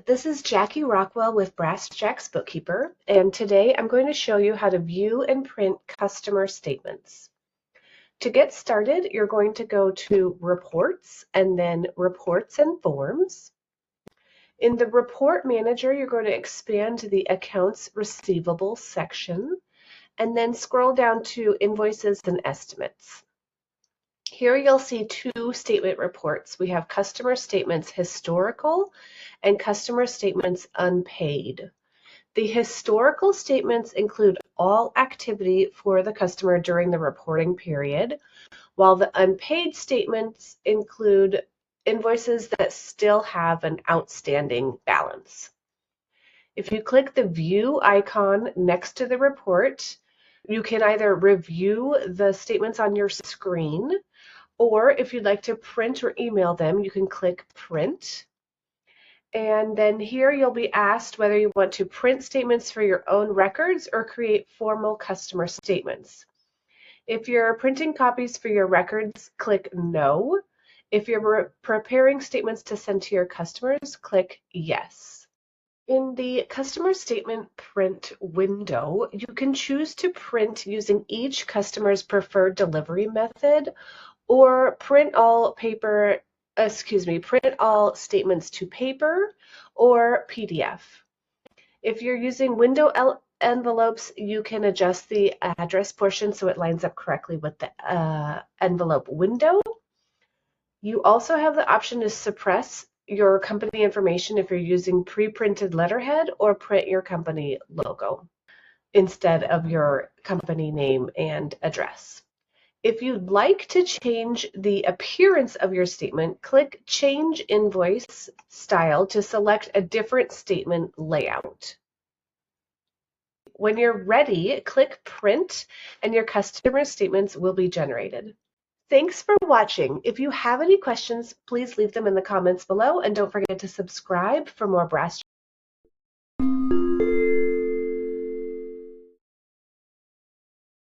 This is Jackie Rockwell with Brass Jacks Bookkeeper, and today I'm going to show you how to view and print customer statements. To get started, you're going to go to Reports and then Reports and Forms. In the Report Manager, you're going to expand the Accounts Receivable section and then scroll down to Invoices and Estimates. Here you'll see two statement reports. We have Customer Statements Historical and Customer Statements Unpaid. The historical statements include all activity for the customer during the reporting period, while the unpaid statements include invoices that still have an outstanding balance. If you click the View icon next to the report, you can either review the statements on your screen, or if you'd like to print or email them, you can click Print. And then here you'll be asked whether you want to print statements for your own records or create formal customer statements. If you're printing copies for your records, click No. If you're preparing statements to send to your customers, click Yes. In the customer statement print window, you can choose to print using each customer's preferred delivery method or print all statements to paper or PDF. If you're using window envelopes, you can adjust the address portion so it lines up correctly with the envelope window. You also have the option to suppress your company information if you're using pre-printed letterhead or print your company logo instead of your company name and address. If you'd like to change the appearance of your statement, click Change Invoice Style to select a different statement layout. When you're ready, click Print and your customer statements will be generated. Thanks for watching. If you have any questions, please leave them in the comments below and don't forget to subscribe for more Brass Jacks.